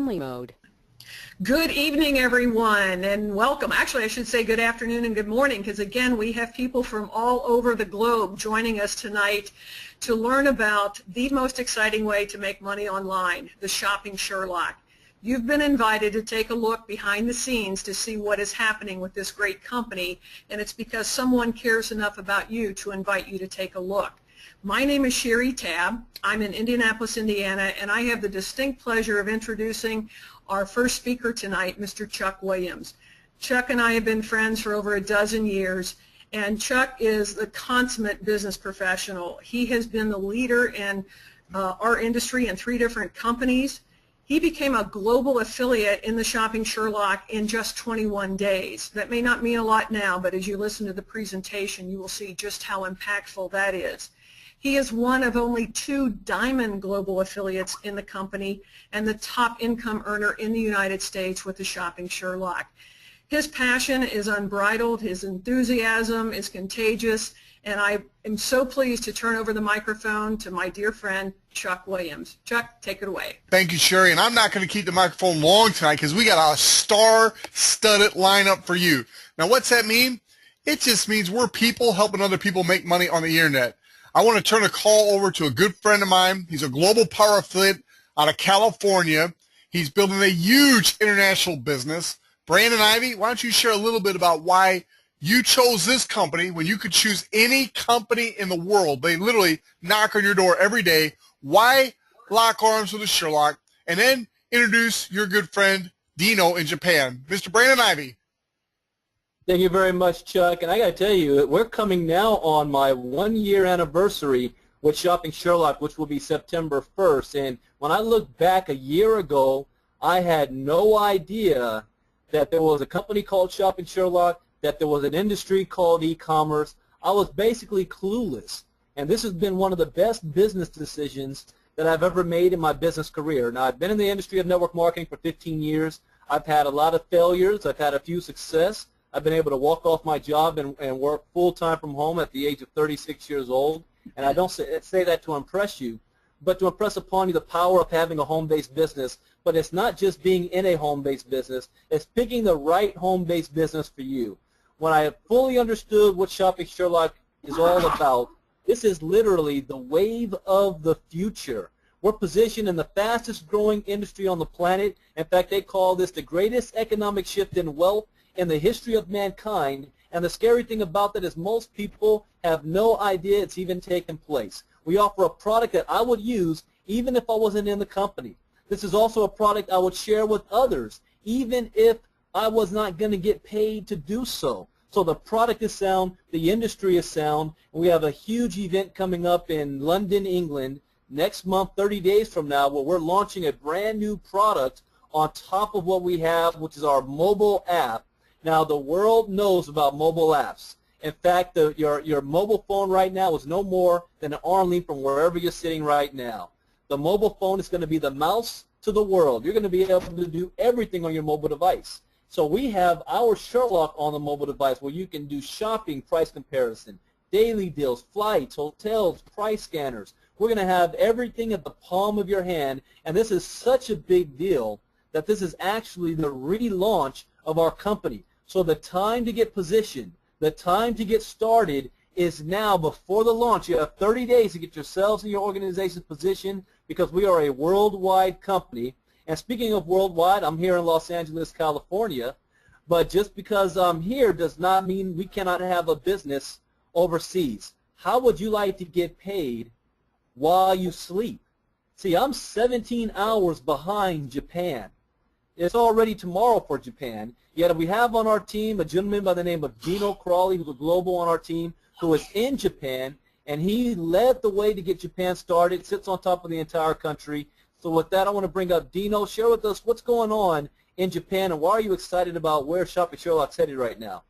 family mode. Good evening, everyone, and welcome. Actually, I should say good afternoon and good morning, because again, we have people from all over the globe joining us tonight to learn about the most exciting way to make money online, the Shopping Sherlock. You've been invited to take a look behind the scenes to see what is happening with this great company, and it's because someone cares enough about you to invite you to take a look. My name is Sherry Tabb. I'm in Indianapolis, Indiana, and I have the distinct pleasure of introducing our first speaker tonight, Mr. Chuck Williams. Chuck and I have been friends for over a dozen years, and Chuck is the consummate business professional. He has been the leader in our industry in 3 different companies. He became a global affiliate in the Shopping Sherlock in just 21 days. That may not mean a lot now, but as you listen to the presentation, you will see just how impactful that is. He is one of only 2 diamond global affiliates in the company and the top income earner in the United States with the Shopping Sherlock. His passion is unbridled, his enthusiasm is contagious, and I am so pleased to turn over the microphone to my dear friend, Chuck Williams. Chuck, take it away. Thank you, Sherry, and I'm not going to keep the microphone long tonight because we got a star-studded lineup for you. Now, what's that mean? It just means we're people helping other people make money on the internet. I want to turn a call over to a good friend of mine. He's a global power affiliate out of California. He's building a huge international business. Brandon Ivy, why don't you share a little bit about why you chose this company when you could choose any company in the world? They literally knock on your door every day. Why lock arms with a Sherlock? And then introduce your good friend Dino in Japan. Mr. Brandon Ivy. Thank you very much, Chuck. And I got to tell you, we're coming now on my 1-year anniversary with Shopping Sherlock, which will be September 1st. And when I look back a year ago, I had no idea that there was a company called Shopping Sherlock, that there was an industry called e-commerce. I was basically clueless. And this has been one of the best business decisions that I've ever made in my business career. Now, I've been in the industry of network marketing for 15 years. I've had a lot of failures. I've had a few success. I've been able to walk off my job and work full-time from home at the age of 36 years old. And I don't say that to impress you, but to impress upon you the power of having a home-based business. But it's not just being in a home-based business. It's picking the right home-based business for you. When I fully understood what Shopping Sherlock is all about, this is literally the wave of the future. We're positioned in the fastest-growing industry on the planet. In fact, they call this the greatest economic shift in wealth in the history of mankind, and the scary thing about that is most people have no idea it's even taken place. We offer a product that I would use even if I wasn't in the company. This is also a product I would share with others even if I was not going to get paid to do so. So the product is sound, the industry is sound, and we have a huge event coming up in London, England next month, 30 days from now, where we're launching a brand new product on top of what we have, which is our mobile app. Now, the world knows about mobile apps. In fact, your mobile phone right now is no more than an arm length from wherever you're sitting right now. The mobile phone is going to be the mouse to the world. You're going to be able to do everything on your mobile device. So we have our Sherlock on the mobile device where you can do shopping, price comparison, daily deals, flights, hotels, price scanners. We're going to have everything at the palm of your hand, and this is such a big deal that this is actually the relaunch of our company. So the time to get positioned, the time to get started is now before the launch. You have 30 days to get yourselves and your organizations positioned because we are a worldwide company. And speaking of worldwide, I'm here in Los Angeles, California. But just because I'm here does not mean we cannot have a business overseas. How would you like to get paid while you sleep? See, I'm 17 hours behind Japan. It's already tomorrow for Japan. Yet we have on our team a gentleman by the name of Dino who's a global on our team, who is in Japan, and he led the way to get Japan started, sits on top of the entire country. So with that, I want to bring up Dino. Share with us what's going on in Japan, and why are you excited about where Shopping Sherlock's headed right now?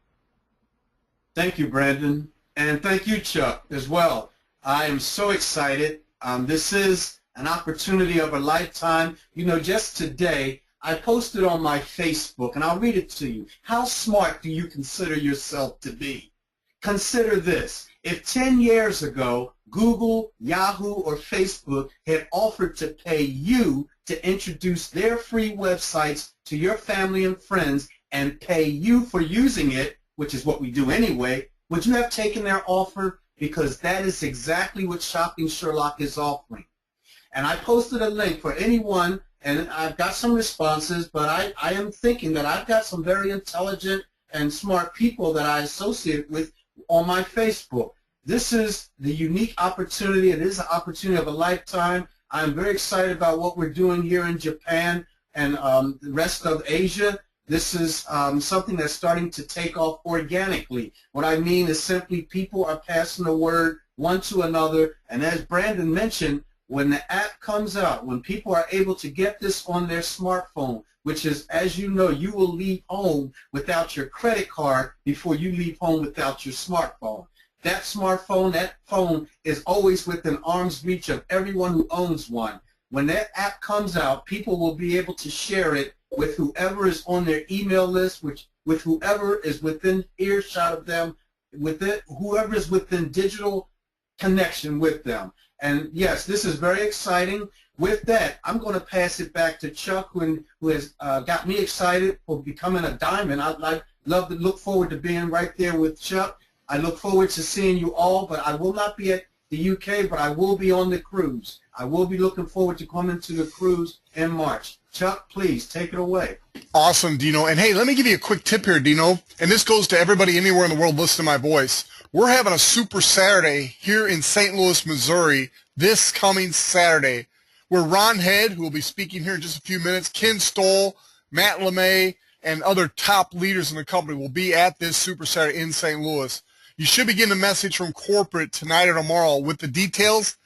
Thank you, Brandon, and thank you, Chuck, as well. I am so excited. This is an opportunity of a lifetime. You know, just today, I posted on my Facebook, and I'll read it to you. How smart do you consider yourself to be? Consider this. If 10 years ago, Google, Yahoo, or Facebook had offered to pay you to introduce their free websites to your family and friends and pay you for using it, which is what we do anyway, would you have taken their offer? Because that is exactly what Shopping Sherlock is offering. And I posted a link for anyone, and I've got some responses, but I am thinking that I've got some very intelligent and smart people that I associate with on my Facebook. This is the unique opportunity. It is an opportunity of a lifetime. I'm very excited about what we're doing here in Japan and the rest of Asia. This is something that's starting to take off organically. What I mean is simply people are passing the word one to another, and as Brandon mentioned, when the app comes out, when people are able to get this on their smartphone, which is, as you know, you will leave home without your credit card before you leave home without your smartphone. That smartphone, that phone is always within arm's reach of everyone who owns one. When that app comes out, people will be able to share it with whoever is on their email list, with whoever is within earshot of them, with it, whoever is within digital connection with them. And yes, this is very exciting. With that, I'm going to pass it back to Chuck, who has got me excited for becoming a diamond. I'd love to look forward to being right there with Chuck. I look forward to seeing you all, but I will not be at the UK, but I will be on the cruise. I will be looking forward to coming to the cruise in March. Chuck, please take it away. Awesome, Dino. And hey, let me give you a quick tip here, Dino. And this goes to everybody anywhere in the world listening to my voice. We're having a Super Saturday here in St. Louis, Missouri, this coming Saturday, where Ron Head, who will be speaking here in just a few minutes, Ken Stoll, Matt LeMay, and other top leaders in the company will be at this Super Saturday in St. Louis. You should be getting a message from corporate tonight or tomorrow with the details.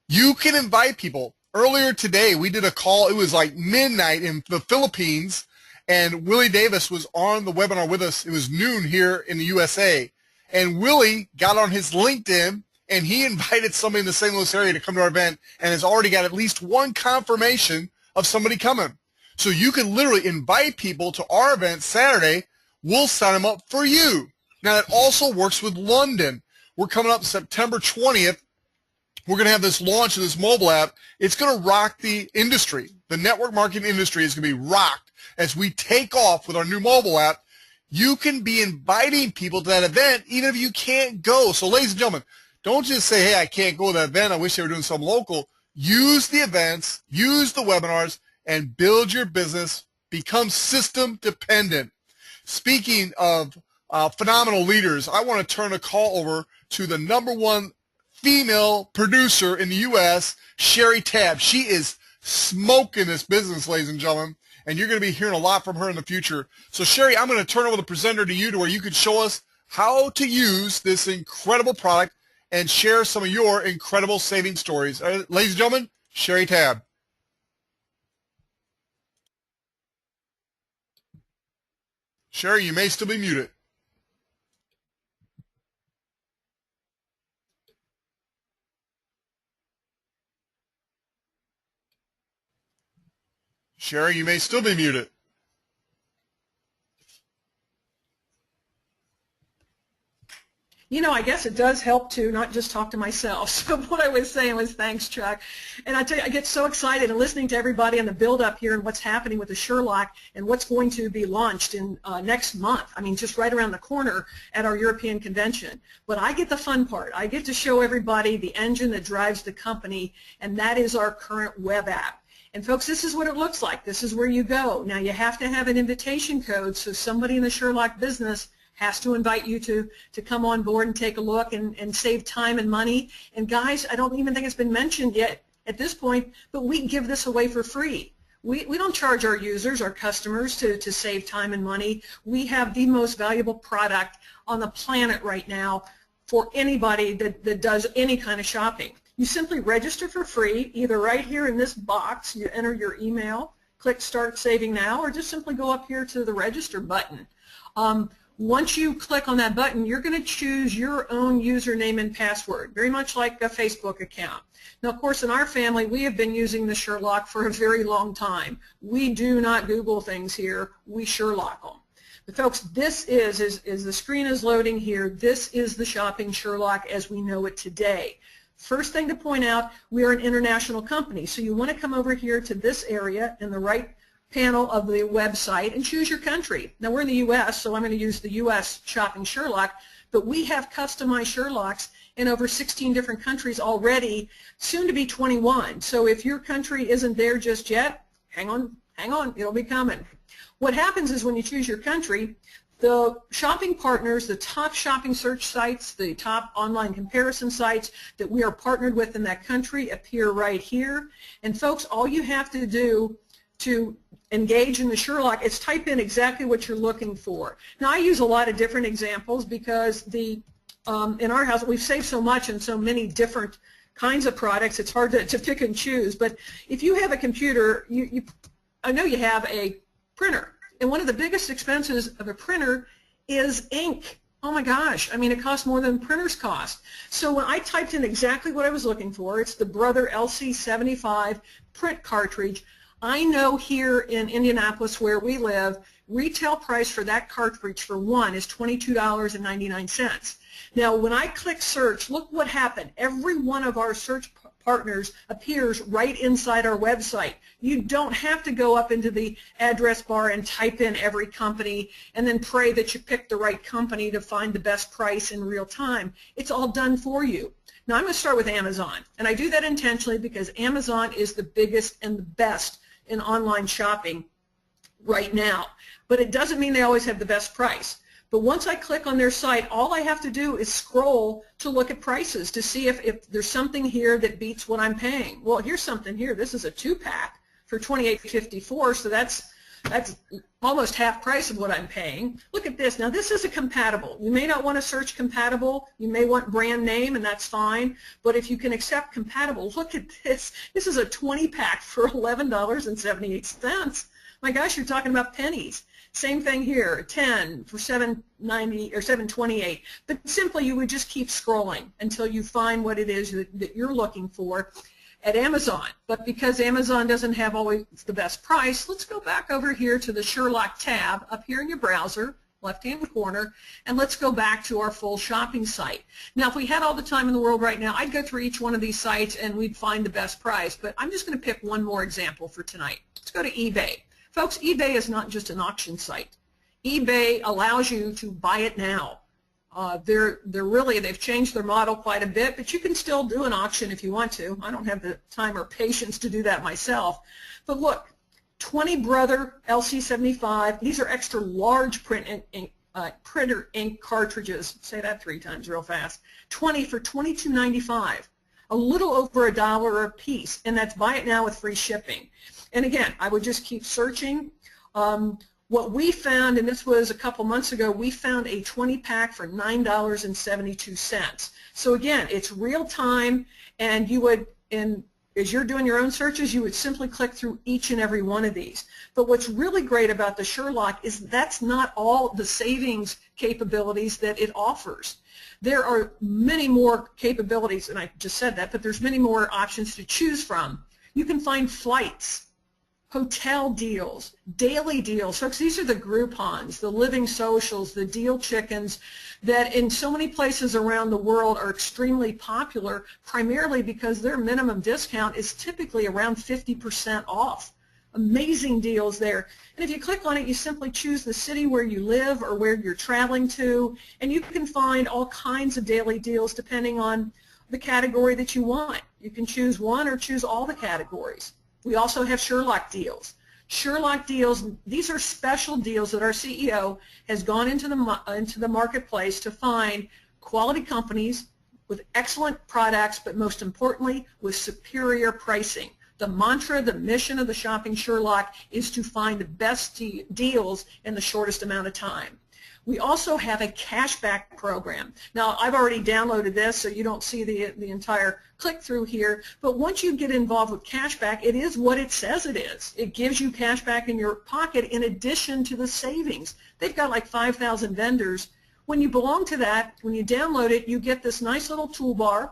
You can invite people. Earlier today, we did a call. It was like midnight in the Philippines, and Willie Davis was on the webinar with us. It was noon here in the USA. And Willie got on his LinkedIn, and he invited somebody in the St. Louis area to come to our event and has already got at least one confirmation of somebody coming. So you can literally invite people to our event Saturday. We'll sign them up for you. Now, that also works with London. We're coming up September 20th. We're going to have this launch of this mobile app. It's going to rock the industry. The network marketing industry is going to be rocked as we take off with our new mobile app. You can be inviting people to that event even if you can't go. So, ladies and gentlemen, don't just say, hey, I can't go to that event. I wish they were doing something local. Use the events, use the webinars, and build your business. Become system dependent. Speaking of phenomenal leaders, I want to turn a call over to the #1 female producer in the U.S., Sherry Tabb. She is smoking this business, ladies and gentlemen, and you're going to be hearing a lot from her in the future. So, Sherry, I'm going to turn over the presenter to you to where you can show us how to use this incredible product and share some of your incredible saving stories. Ladies and gentlemen, Sherry Tabb. Sherry, you may still be muted. Sherry, you may still be muted. You know, I guess it does help to not just talk to myself. So what I was saying was thanks, Chuck. And I tell you, I get so excited and listening to everybody and the build-up here and what's happening with the Sherlock and what's going to be launched in next month. I mean, just right around the corner at our European convention. But I get the fun part. I get to show everybody the engine that drives the company, and that is our current web app. And folks, this is what it looks like. This is where you go. Now, you have to have an invitation code, so somebody in the Sherlock business has to invite you to come on board and take a look and save time and money. And guys, I don't even think it's been mentioned yet at this point, but we give this away for free. We don't charge our users, our customers, to save time and money. We have the most valuable product on the planet right now for anybody that does any kind of shopping. You simply register for free, either right here in this box, you enter your email, click Start Saving Now, or just simply go up here to the Register button. Once you click on that button, you're going to choose your own username and password, very much like a Facebook account. Now, of course, in our family, we have been using the Sherlock for a very long time. We do not Google things here. We Sherlock them. But folks, this is the screen is loading here, this is the Shopping Sherlock as we know it today. First thing to point out, we are an international company, so you want to come over here to this area in the right panel of the website and choose your country. Now we're in the U.S., so I'm going to use the U.S. Shopping Sherlock, but we have customized Sherlocks in over 16 different countries already, soon to be 21. So if your country isn't there just yet, hang on, it'll be coming. What happens is when you choose your country, the shopping partners, the top shopping search sites, the top online comparison sites that we are partnered with in that country appear right here. And folks, all you have to do to engage in the Sherlock is type in exactly what you're looking for. Now I use a lot of different examples because in our house we've saved so much and so many different kinds of products, it's hard to pick and choose. But if you have a computer, I know you have a printer. And one of the biggest expenses of a printer is ink. Oh my gosh, I mean it costs more than printers cost. So when I typed in exactly what I was looking for, it's the Brother LC75 print cartridge. I know here in Indianapolis where we live, retail price for that cartridge for one is $22.99. Now when I click search, look what happened. Every one of our search partners appears right inside our website. You don't have to go up into the address bar and type in every company and then pray that you pick the right company to find the best price in real time. It's all done for you. Now I'm going to start with Amazon, and I do that intentionally because Amazon is the biggest and the best in online shopping right now. But it doesn't mean they always have the best price. But once I click on their site, all I have to do is scroll to look at prices to see if there's something here that beats what I'm paying. Well, here's something here. This is a 2-pack for $28.54, so that's almost half price of what I'm paying. Look at this. Now this is a compatible. You may not want to search compatible. You may want brand name, and that's fine. But if you can accept compatible, look at this. This is a 20-pack for $11.78. My gosh, you're talking about pennies. Same thing here, 10 for $7.90 or $7.28. But simply you would just keep scrolling until you find what it is that you're looking for at Amazon. But because Amazon doesn't have always the best price, let's go back over here to the Sherlock tab up here in your browser, left-hand corner, and let's go back to our full shopping site. Now, if we had all the time in the world right now, I'd go through each one of these sites and we'd find the best price. But I'm just going to pick one more example for tonight. Let's go to eBay. Folks, eBay is not just an auction site. eBay allows you to buy it now. They've changed their model quite a bit, but you can still do an auction if you want to. I don't have the time or patience to do that myself. But look, 20 Brother LC75. These are extra large printer ink cartridges. Say that 3 times real fast. 20 for $22.95. A little over $1 a piece, and that's buy it now with free shipping. And again, I would just keep searching. What we found, and this was a couple months ago, we found a 20-pack for $9.72. So again, it's real time, and you would, as you're doing your own searches, you would simply click through each and every one of these. But what's really great about the Sherlock is that's not all the savings capabilities that it offers. There are many more capabilities, and I just said that, but there's many more options to choose from. You can find flights, hotel deals, daily deals. Folks, these are the Groupons, the Living Socials, the Deal Chickens that in so many places around the world are extremely popular, primarily because their minimum discount is typically around 50% off. Amazing deals there. And if you click on it, you simply choose the city where you live or where you're traveling to, and you can find all kinds of daily deals depending on the category that you want. You can choose one or choose all the categories. We also have Sherlock deals. Sherlock deals, these are special deals that our CEO has gone into the marketplace to find quality companies with excellent products, but most importantly, with superior pricing. The mantra, the mission of the Shopping Sherlock is to find the best deals in the shortest amount of time. We also have a cashback program. Now, I've already downloaded this, so you don't see the entire click-through here, but once you get involved with cashback, it is what it says it is. It gives you cashback in your pocket in addition to the savings. They've got like 5,000 vendors. When you belong to that, when you download it, you get this nice little toolbar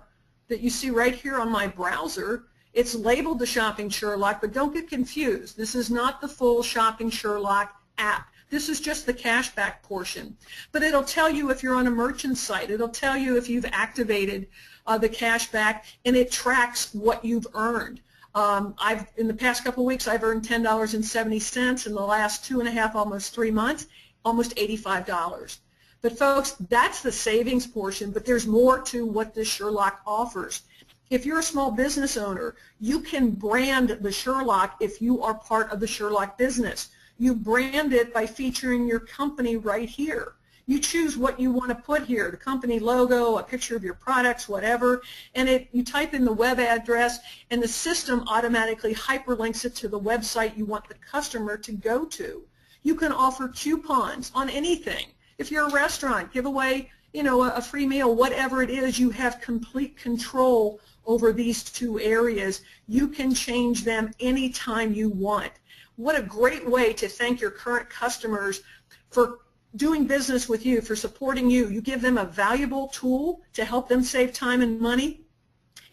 that you see right here on my browser. It's labeled the Shopping Sherlock, but don't get confused. This is not the full Shopping Sherlock app. This is just the cashback portion. But it'll tell you if you're on a merchant site. It'll tell you if you've activated the cashback, and it tracks what you've earned. In the past couple of weeks, I've earned $10.70. In the last 2.5, almost 3 months, almost $85. But folks, that's the savings portion, but there's more to what this Sherlock offers. If you're a small business owner, you can brand the Sherlock if you are part of the Sherlock business. You brand it by featuring your company right here. You choose what you want to put here, the company logo, a picture of your products, whatever, and you type in the web address, and the system automatically hyperlinks it to the website you want the customer to go to. You can offer coupons on anything. If you're a restaurant, give away, a free meal, whatever it is. You have complete control over these two areas. You can change them anytime you want. What a great way to thank your current customers for doing business with you, for supporting you. You give them a valuable tool to help them save time and money,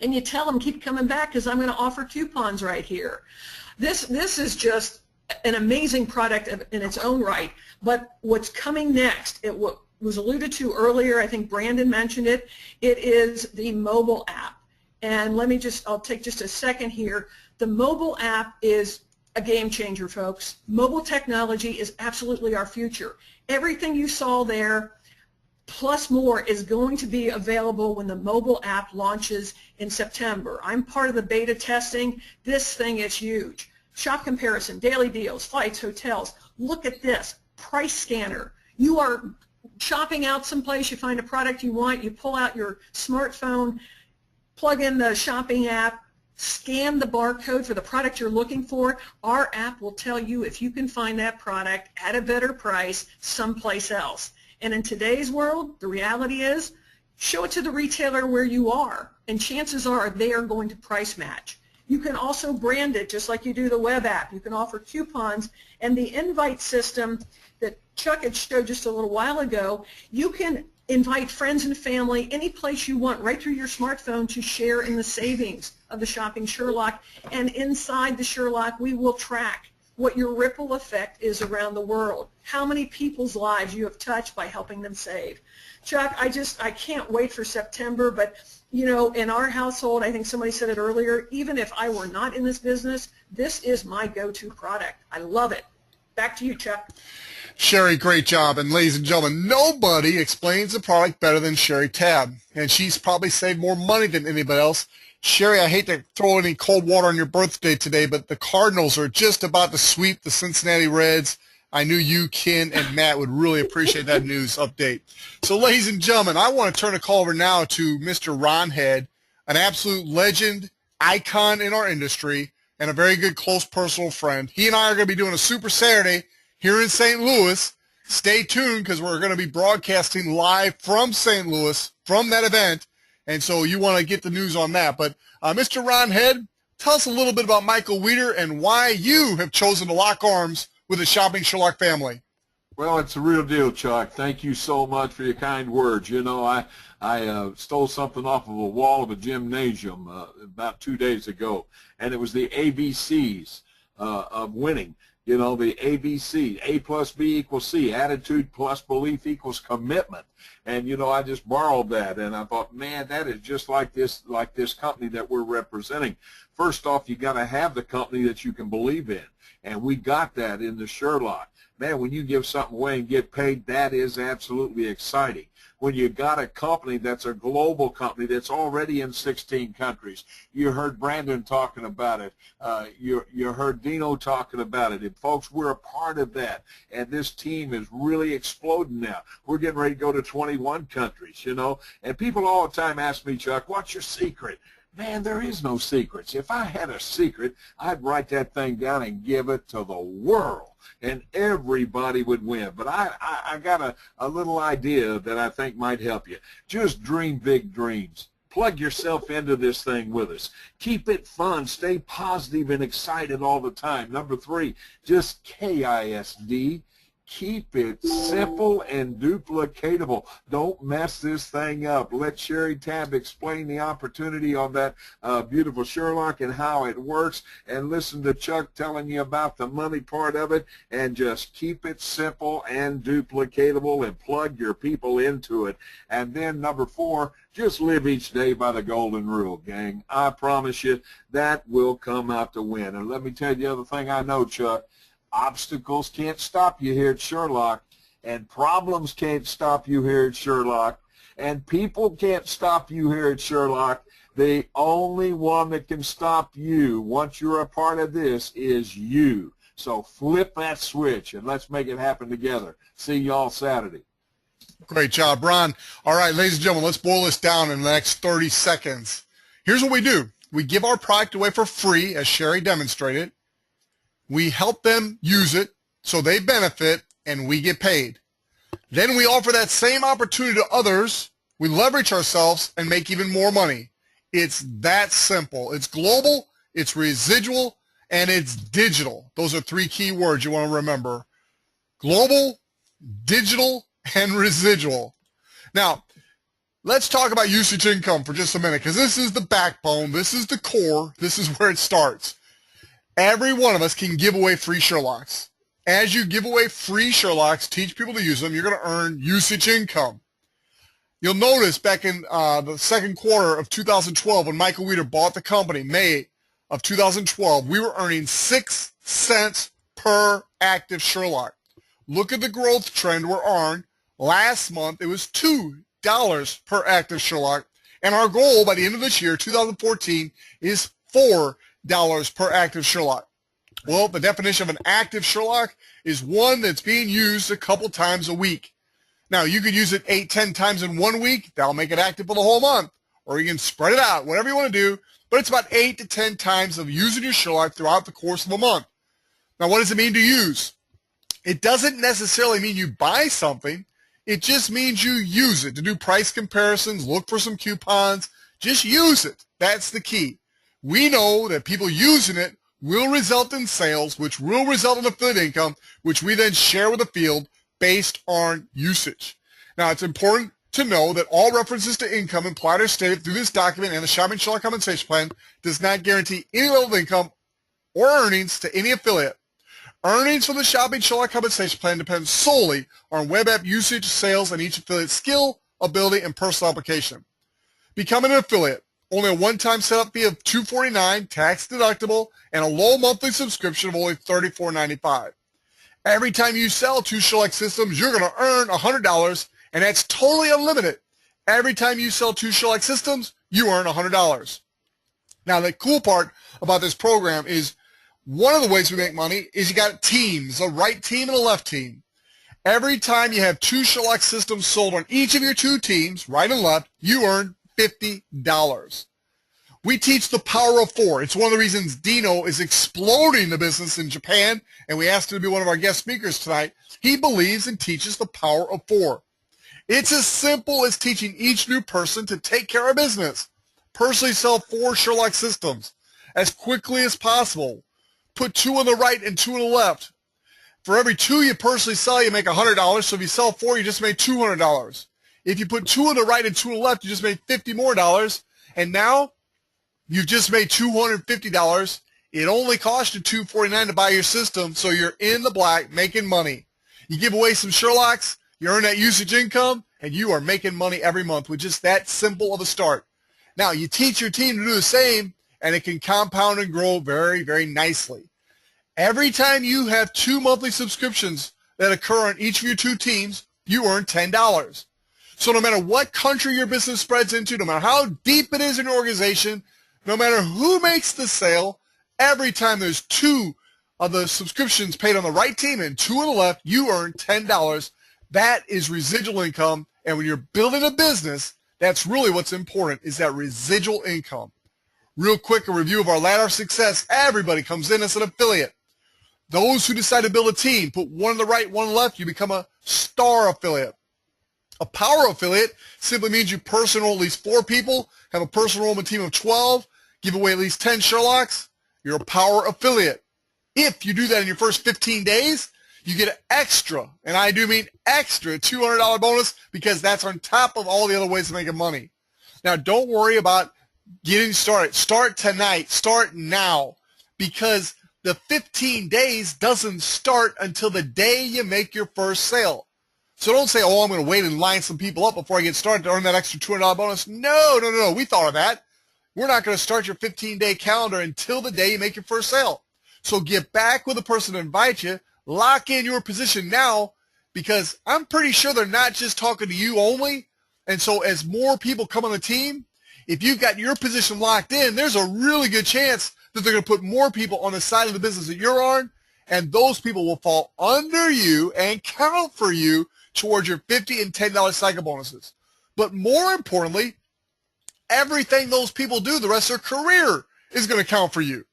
and you tell them, keep coming back because I'm going to offer coupons right here. This is an amazing product in its own right, but what's coming next, it was alluded to earlier, I think Brandon mentioned it, it is the mobile app. And I'll take just a second here. The mobile app is a game changer, folks. Mobile technology is absolutely our future. Everything you saw there, plus more, is going to be available when the mobile app launches in September. I'm part of the beta testing. This thing is huge. Shop comparison, daily deals, flights, hotels. Look at this, price scanner. You are shopping out someplace, you find a product you want, you pull out your smartphone, plug in the shopping app, scan the barcode for the product you're looking for. Our app will tell you if you can find that product at a better price someplace else. And in today's world, the reality is, show it to the retailer where you are, and chances are they are going to price match. You can also brand it just like you do the web app. You can offer coupons, and the invite system that Chuck had showed just a little while ago, you can invite friends and family any place you want right through your smartphone to share in the savings of the Shopping Sherlock. And inside the Sherlock, we will track what your ripple effect is around the world, how many people's lives you have touched by helping them save. Chuck, I can't wait for September, but in our household, I think somebody said it earlier, even if I were not in this business, this is my go-to product. I love it. Back to you, Chuck. Sherry, great job. And ladies and gentlemen, nobody explains the product better than Sherry Tabb. And she's probably saved more money than anybody else. Sherry, I hate to throw any cold water on your birthday today, but the Cardinals are just about to sweep the Cincinnati Reds. I knew you, Ken, and Matt would really appreciate that news update. So, ladies and gentlemen, I want to turn the call over now to Mr. Ron Head, an absolute legend, icon in our industry, and a very good close personal friend. He and I are going to be doing a Super Saturday here in St. Louis. Stay tuned because we're going to be broadcasting live from St. Louis from that event, and so you want to get the news on that. But Mr. Ron Head, tell us a little bit about Michael Weeder and why you have chosen to lock arms with the Shopping Sherlock family. Well, it's a real deal, Chuck. Thank you so much for your kind words. I stole something off of a wall of a gymnasium about 2 days ago, and it was the ABCs of winning. The ABC, A plus B equals C, attitude plus belief equals commitment. And, I just borrowed that, and I thought, man, that is just like this company that we're representing. First off, you got to have the company that you can believe in, and we got that in the Sherlock. Man, when you give something away and get paid, that is absolutely exciting. When you got a company that's a global company that's already in 16 countries, you heard Brandon talking about it, you heard Dino talking about it, and folks, we're a part of that, and this team is really exploding now. We're getting ready to go to 21 countries, and people all the time ask me, Chuck, what's your secret? Man, there is no secrets. If I had a secret, I'd write that thing down and give it to the world, and everybody would win. But I got a little idea that I think might help you. Just dream big dreams. Plug yourself into this thing with us. Keep it fun. Stay positive and excited all the time. Number 3, just KISD. Keep it simple and duplicatable. Don't mess this thing up. Let Sherry Tab explain the opportunity on that beautiful Sherlock and how it works, and listen to Chuck telling you about the money part of it, and just keep it simple and duplicatable and plug your people into it. And then number 4, just live each day by the golden rule, gang. I promise you that will come out to win. And let me tell you the other thing I know, Chuck. Obstacles can't stop you here at Sherlock, and problems can't stop you here at Sherlock, and people can't stop you here at Sherlock. The only one that can stop you once you're a part of this is you. So flip that switch, and let's make it happen together. See y'all Saturday. Great job, Ron. All right, ladies and gentlemen, let's boil this down in the next 30 seconds. Here's what we do. We give our product away for free, as Sherry demonstrated. We help them use it so they benefit and we get paid. Then we offer that same opportunity to others. We leverage ourselves and make even more money. It's that simple. It's global, it's residual, and it's digital. Those are 3 key words you want to remember. Global, digital, and residual. Now, let's talk about usage income for just a minute, because this is the backbone, this is the core, this is where it starts. Every one of us can give away free Sherlocks. As you give away free Sherlocks, teach people to use them, you're going to earn usage income. You'll notice back in the second quarter of 2012, when Michael Weeder bought the company, May of 2012, we were earning 6 cents per active Sherlock. Look at the growth trend we're on. Last month, it was $2 per active Sherlock, and our goal by the end of this year, 2014, is $4 per active Sherlock. Well, the definition of an active Sherlock is one that's being used a couple times a week. Now, you could use it 8-10 times in 1 week. That'll make it active for the whole month. Or you can spread it out, whatever you want to do. But it's about 8 to 10 times of using your Sherlock throughout the course of a month. Now, what does it mean to use? It doesn't necessarily mean you buy something. It just means you use it to do price comparisons, look for some coupons. Just use it. That's the key. We know that people using it will result in sales, which will result in affiliate income, which we then share with the field based on usage. Now, it's important to know that all references to income implied or stated through this document and the Shopping Sherlock Compensation Plan does not guarantee any level of income or earnings to any affiliate. Earnings from the Shopping Sherlock Compensation Plan depend solely on web app usage, sales, and each affiliate's skill, ability, and personal application. Becoming an affiliate. Only a one-time setup fee of $249, tax deductible, and a low monthly subscription of only $34.95. Every time you sell 2 Sherlock systems, you're going to earn $100, and that's totally unlimited. Every time you sell 2 Sherlock systems, you earn $100. Now, the cool part about this program is one of the ways we make money is you got teams, a right team and a left team. Every time you have 2 Sherlock systems sold on each of your 2 teams, right and left, you earn $50. We teach the power of 4. It's one of the reasons Dino is exploding the business in Japan, and we asked him to be one of our guest speakers tonight. He believes and teaches the power of 4. It's as simple as teaching each new person to take care of business. Personally sell 4 Sherlock systems as quickly as possible. Put 2 on the right and 2 on the left. For every 2 you personally sell, you make $100. So if you sell 4, you just made $200. If you put 2 on the right and 2 on the left, you just made $50 more. And now you've just made $250. It only cost you $249 to buy your system, so you're in the black making money. You give away some Sherlocks, you earn that usage income, and you are making money every month with just that simple of a start. Now, you teach your team to do the same, and it can compound and grow very, very nicely. Every time you have 2 monthly subscriptions that occur on each of your 2 teams, you earn $10. So no matter what country your business spreads into, no matter how deep it is in your organization, no matter who makes the sale, every time there's 2 of the subscriptions paid on the right team and 2 on the left, you earn $10. That is residual income. And when you're building a business, that's really what's important, is that residual income. Real quick, a review of our ladder of success. Everybody comes in as an affiliate. Those who decide to build a team, put 1 on the right, 1 on the left, you become a star affiliate. A power affiliate simply means you personal at least 4 people, have a personal enrollment team of 12, give away at least 10 Sherlocks. You're a power affiliate. If you do that in your first 15 days, you get an extra, and I do mean extra, $200 bonus because that's on top of all the other ways of making money. Now, don't worry about getting started. Start tonight. Start now, because the 15 days doesn't start until the day you make your first sale. So don't say, oh, I'm going to wait and line some people up before I get started to earn that extra $200 bonus. No, no, no. We thought of that. We're not going to start your 15-day calendar until the day you make your first sale. So get back with the person to invite you. Lock in your position now, because I'm pretty sure they're not just talking to you only. And so as more people come on the team, if you've got your position locked in, there's a really good chance that they're going to put more people on the side of the business that you're on, and those people will fall under you and count for you towards your $50 and $10 cycle bonuses. But more importantly, everything those people do the rest of their career is going to count for you.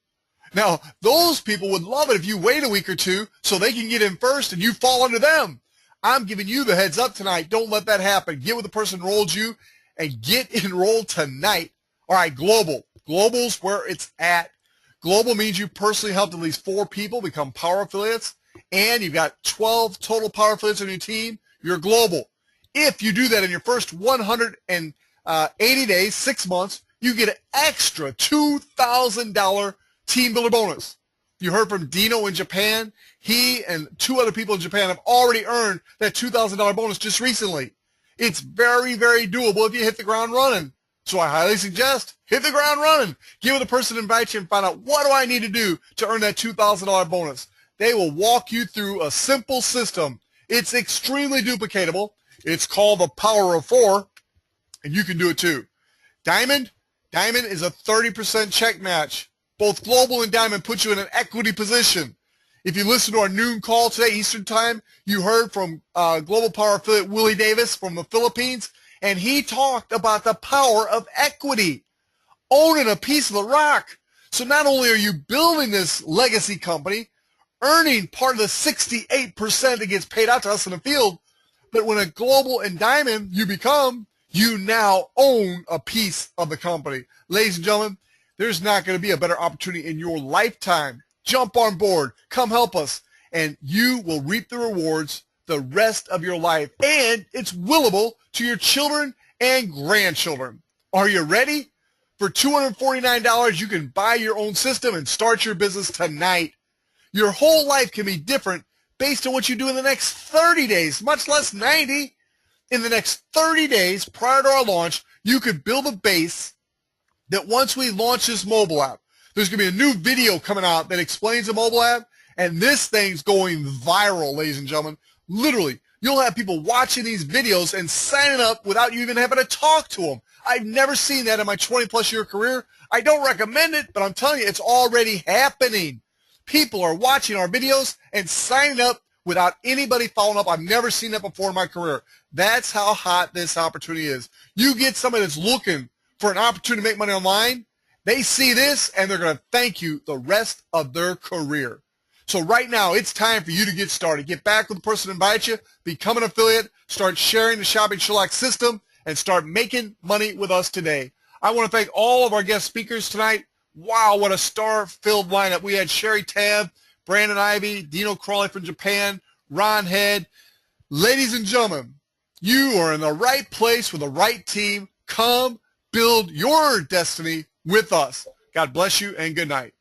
Now, those people would love it if you wait a week or two so they can get in first and you fall under them. I'm giving you the heads up tonight. Don't let that happen. Get with the person who enrolled you and get enrolled tonight. All right, Global. Global's where it's at. Global means you personally helped at least 4 people become power affiliates, and you've got 12 total power affiliates on your team. You're global. If you do that in your first 180 days, 6 months, you get an extra $2,000 team builder bonus. You heard from Dino in Japan. He and 2 other people in Japan have already earned that $2,000 bonus just recently. It's very, very doable if you hit the ground running. So I highly suggest hit the ground running. Give the person to invite you and find out, what do I need to do to earn that $2,000 bonus? They will walk you through a simple system. It's extremely duplicatable. It's called the Power of 4, and you can do it too. Diamond is a 30% check match. Both Global and Diamond put you in an equity position. If you listen to our noon call today, Eastern Time, you heard from Global Power affiliate Willie Davis from the Philippines, and he talked about the power of equity, owning a piece of the rock. So not only are you building this legacy company, earning part of the 68% that gets paid out to us in the field, but when a Global and Diamond you now own a piece of the company. Ladies and gentlemen, there's not going to be a better opportunity in your lifetime. Jump on board. Come help us, and you will reap the rewards the rest of your life, and it's willable to your children and grandchildren. Are you ready? For $249, you can buy your own system and start your business tonight. Your whole life can be different based on what you do in the next 30 days, much less 90. In the next 30 days prior to our launch, you could build a base that once we launch this mobile app, there's going to be a new video coming out that explains the mobile app, and this thing's going viral, ladies and gentlemen. Literally, you'll have people watching these videos and signing up without you even having to talk to them. I've never seen that in my 20-plus year career. I don't recommend it, but I'm telling you, it's already happening. People are watching our videos and signing up without anybody following up. I've never seen that before in my career. That's how hot this opportunity is. You get somebody that's looking for an opportunity to make money online, they see this, and they're going to thank you the rest of their career. So right now, it's time for you to get started. Get back with the person who invites you, become an affiliate, start sharing the Shopping Sherlock system, and start making money with us today. I want to thank all of our guest speakers tonight. Wow, what a star-filled lineup. We had Sherry Tabb, Brandon Ivy, Dino Crawley from Japan, Ron Head. Ladies and gentlemen, you are in the right place with the right team. Come build your destiny with us. God bless you and good night.